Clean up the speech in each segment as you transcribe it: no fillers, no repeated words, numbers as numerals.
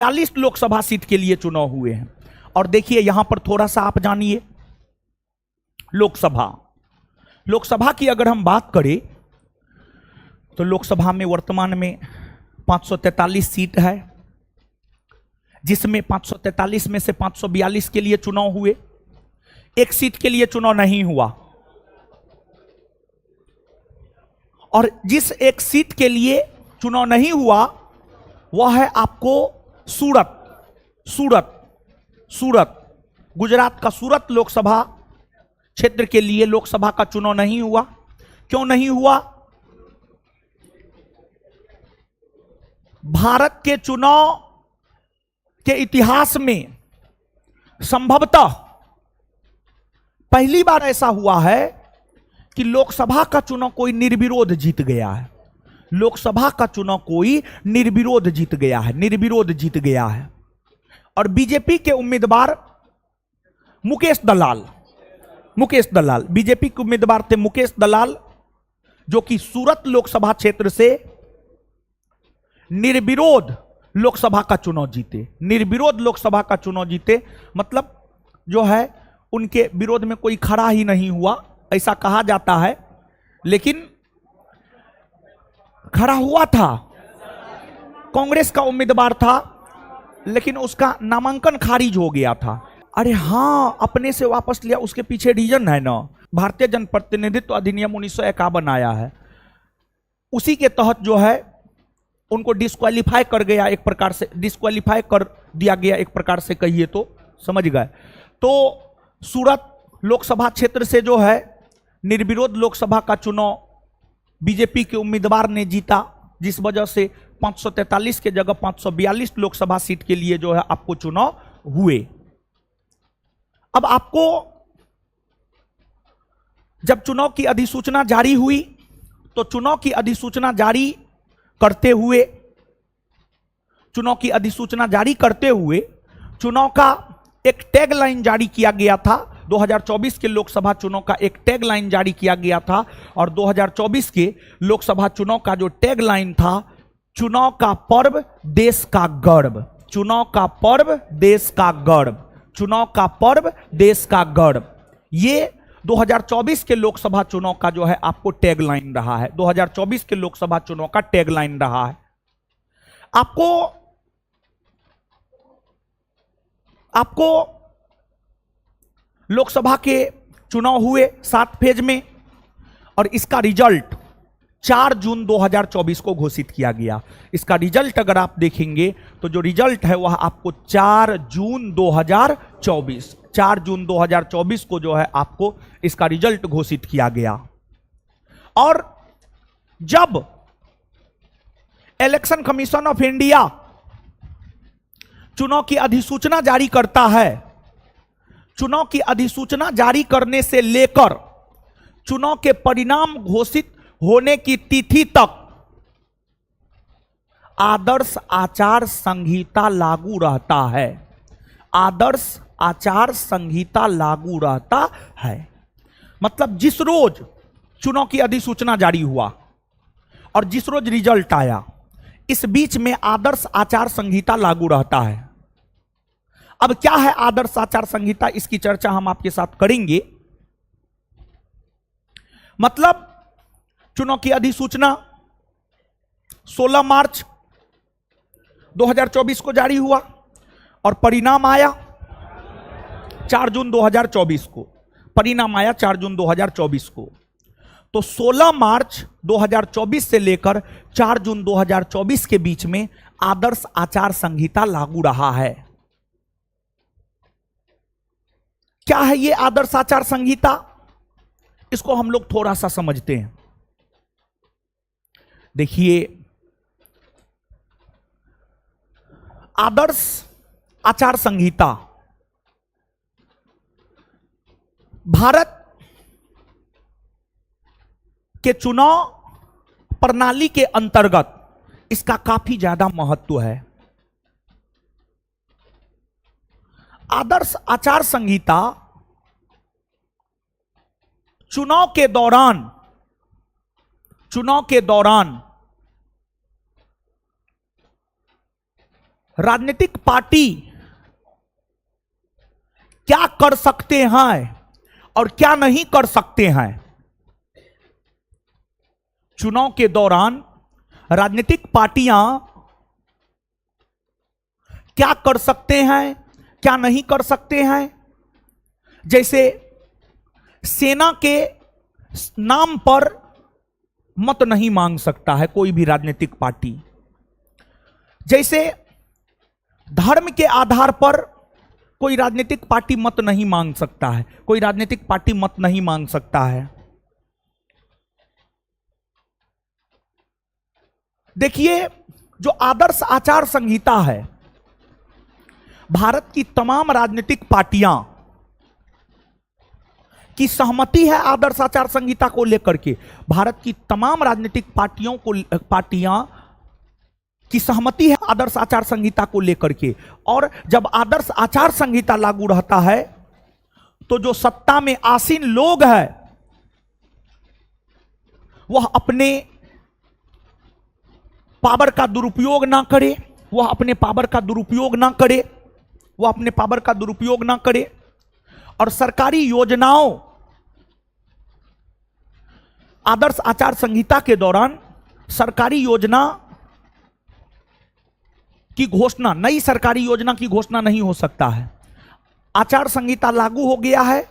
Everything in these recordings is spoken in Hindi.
40 लोकसभा सीट के लिए चुनाव हुए हैं। और देखिए यहां पर थोड़ा सा आप जानिए, लोकसभा की अगर हम बात करें तो लोकसभा में वर्तमान में 543 सीट है, जिसमें 543 में से 542 के लिए चुनाव हुए, एक सीट के लिए चुनाव नहीं हुआ। और जिस एक सीट के लिए चुनाव नहीं हुआ वह है आपको सूरत गुजरात का सूरत लोकसभा क्षेत्र के लिए लोकसभा का चुनाव नहीं हुआ। क्यों नहीं हुआ? भारत के चुनाव के इतिहास में संभवतः पहली बार ऐसा हुआ है कि लोकसभा का चुनाव कोई निर्विरोध जीत गया है। लोकसभा का चुनाव कोई निर्विरोध जीत गया है। और बीजेपी के उम्मीदवार मुकेश दलाल बीजेपी के उम्मीदवार थे मुकेश दलाल, जो कि सूरत लोकसभा क्षेत्र से निर्विरोध लोकसभा का चुनाव जीते। मतलब जो है उनके विरोध में कोई खड़ा ही नहीं हुआ, ऐसा कहा जाता है, लेकिन खड़ा हुआ था। कांग्रेस का उम्मीदवार था लेकिन उसका नामांकन खारिज हो गया था। अरे हाँ, अपने से वापस लिया, उसके पीछे रीजन है ना, भारतीय जनप्रतिनिधित्व अधिनियम 1951 आया है, उसी के तहत जो है उनको डिस्क्वालीफाई कर गया, एक प्रकार से डिस्क्वालीफाई कर दिया गया, एक प्रकार से कहिए तो, समझ गए। तो सूरत लोकसभा क्षेत्र से जो है निर्विरोध लोकसभा का चुनाव बीजेपी के उम्मीदवार ने जीता, जिस वजह से 543 के जगह 542 लोकसभा सीट के लिए जो है आपको चुनाव हुए। अब आपको जब चुनाव की अधिसूचना जारी हुई तो चुनाव की अधिसूचना जारी करते हुए चुनाव का एक टैगलाइन जारी किया गया था। 2024 के लोकसभा चुनाव का एक टैगलाइन जारी किया गया था, और 2024 के लोकसभा चुनाव का जो टैगलाइन था, चुनाव का पर्व देश का गर्व, चुनाव का पर्व देश का गर्व, चुनाव का पर्व देश का गर्व। ये 2024 के लोकसभा चुनाव का जो है आपको टैगलाइन रहा है। 2024 के लोकसभा चुनाव का टैगलाइन रहा है। आपको लोकसभा के चुनाव हुए 7 फेज में, और इसका रिजल्ट 4 जून 2024 को घोषित किया गया। इसका रिजल्ट अगर आप देखेंगे तो जो रिजल्ट है वह आपको 4 जून 2024 को जो है आपको इसका रिजल्ट घोषित किया गया। और जब इलेक्शन कमीशन ऑफ इंडिया चुनाव की अधिसूचना जारी करता है, चुनाव की अधिसूचना जारी करने से लेकर चुनाव के परिणाम घोषित होने की तिथि तक आदर्श आचार संहिता लागू रहता है। आदर्श आचार संहिता लागू रहता है। मतलब जिस रोज चुनाव की अधिसूचना जारी हुआ और जिस रोज रिजल्ट आया, इस बीच में आदर्श आचार संहिता लागू रहता है। अब क्या है आदर्श आचार संहिता, इसकी चर्चा हम आपके साथ करेंगे। मतलब चुनाव की अधिसूचना 16 मार्च 2024 को जारी हुआ और परिणाम आया 4 जून 2024 को। परिणाम आया 4 जून 2024 को। तो 16 मार्च 2024 से लेकर 4 जून 2024 के बीच में आदर्श आचार संहिता लागू रहा है। क्या है ये आदर्श आचार संहिता? इसको हम लोग थोड़ा सा समझते हैं। देखिए, आदर्श आचार संहिता भारत के चुनाव प्रणाली के अंतर्गत इसका काफी ज्यादा महत्व है। आदर्श आचार संहिता चुनाव के दौरान राजनीतिक पार्टी क्या कर सकते हैं और क्या नहीं कर सकते हैं। चुनाव के दौरान राजनीतिक पार्टियां क्या कर सकते हैं, क्या नहीं कर सकते हैं। जैसे सेना के नाम पर मत नहीं मांग सकता है कोई भी राजनीतिक पार्टी। जैसे धर्म के आधार पर कोई राजनीतिक पार्टी मत नहीं मांग सकता है, कोई राजनीतिक पार्टी मत नहीं मांग सकता है। देखिए, जो आदर्श आचार संहिता है, भारत की तमाम राजनीतिक पार्टियां की सहमति है आदर्श आचार संहिता को लेकर के। भारत की तमाम राजनीतिक पार्टियां की सहमति है आदर्श आचार संहिता को लेकर के। और जब आदर्श आचार संहिता लागू रहता है तो जो सत्ता में आसीन लोग हैं वह अपने पावर का दुरुपयोग ना करे, वह अपने पावर का दुरुपयोग ना करे, वह अपने पावर का दुरुपयोग ना करे। और सरकारी योजनाओं, आदर्श आचार संहिता के दौरान सरकारी योजना की घोषणा, नई सरकारी योजना की घोषणा नहीं हो सकता है। आचार संहिता लागू हो गया है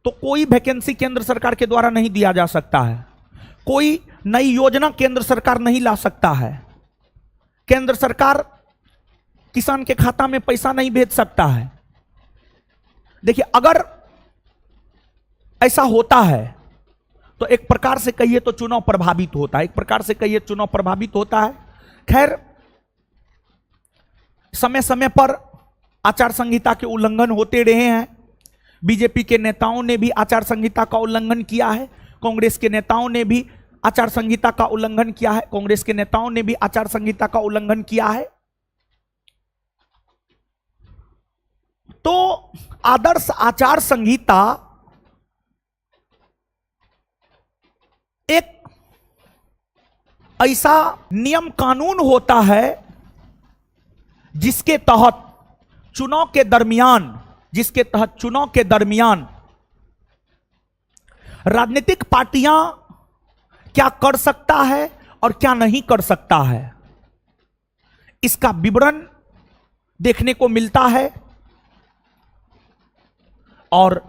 तो कोई वैकेंसी केंद्र सरकार के द्वारा नहीं दिया जा सकता है, कोई नई योजना केंद्र सरकार नहीं ला सकता है, केंद्र सरकार किसान के खाता में पैसा नहीं भेज सकता है। देखिए, अगर ऐसा होता है तो एक प्रकार से कहिए तो चुनाव प्रभावित होता है, एक प्रकार से कहिए चुनाव प्रभावित होता है। खैर, समय समय पर आचार संहिता के उल्लंघन होते रहे हैं। बीजेपी के नेताओं ने भी आचार संहिता का उल्लंघन किया है, कांग्रेस के नेताओं ने भी आचार संहिता का उल्लंघन किया है, कांग्रेस के नेताओं ने भी आचार संहिता का उल्लंघन किया है। तो आदर्श आचार संहिता एक ऐसा नियम कानून होता है जिसके तहत चुनाव के दरमियान राजनीतिक पार्टियां क्या कर सकता है और क्या नहीं कर सकता है, इसका विवरण देखने को मिलता है। और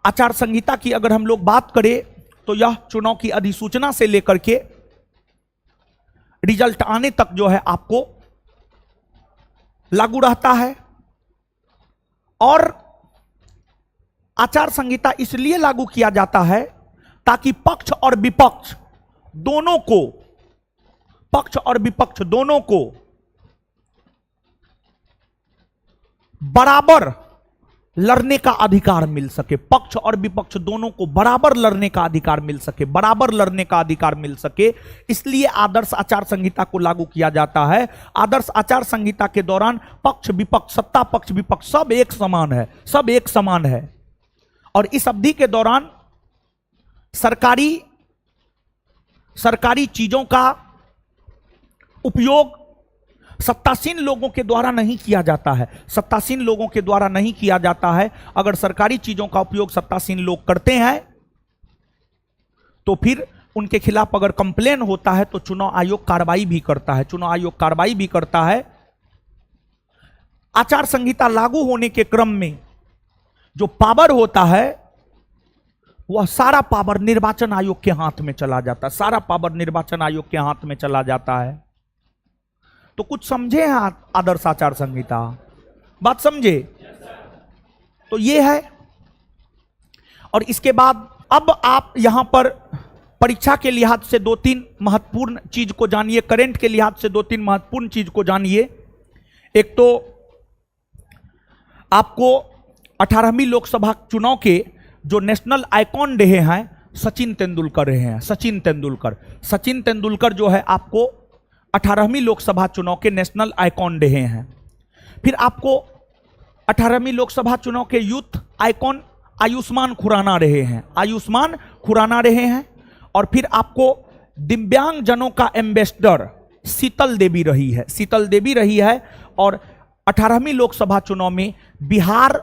आचार संहिता की अगर हम लोग बात करें तो यह चुनाव की अधिसूचना से लेकर के रिजल्ट आने तक जो है आपको लागू रहता है। और आचार संहिता इसलिए लागू किया जाता है ताकि पक्ष और विपक्ष दोनों को बराबर लड़ने का अधिकार मिल सके, पक्ष और विपक्ष दोनों को बराबर लड़ने का अधिकार मिल सके, इसलिए आदर्श आचार संहिता को लागू किया जाता है। आदर्श आचार संहिता के दौरान पक्ष विपक्ष, सत्ता पक्ष विपक्ष सब एक समान है। और इस अवधि के दौरान सरकारी चीजों का उपयोग सत्तासीन लोगों के द्वारा नहीं किया जाता है। अगर सरकारी चीजों का उपयोग सत्तासीन लोग करते हैं तो फिर उनके खिलाफ अगर कंप्लेन होता है तो चुनाव आयोग कार्रवाई भी करता है। आचार संहिता लागू होने के क्रम में जो पावर होता है वह सारा पावर निर्वाचन आयोग के हाथ में चला जाता है। तो कुछ समझे हैं आदर्श आचार संहिता, बात समझे? तो ये है। और इसके बाद अब आप यहां पर परीक्षा के लिहाज से 2-3 महत्वपूर्ण चीज को जानिए, करंट के लिहाज से 2-3 महत्वपूर्ण चीज को जानिए। एक तो आपको 18वीं लोकसभा चुनाव के जो नेशनल आइकॉन रहे हैं सचिन तेंदुलकर जो है आपको 18वीं लोकसभा चुनाव के नेशनल आइकॉन रहे हैं। फिर आपको 18वीं लोकसभा चुनाव के यूथ आइकॉन आयुष्मान खुराना रहे हैं। और फिर आपको दिव्यांग जनों का एम्बेसडर शीतल देवी रही है, शीतल देवी रही है। और 18वीं लोकसभा चुनाव में बिहार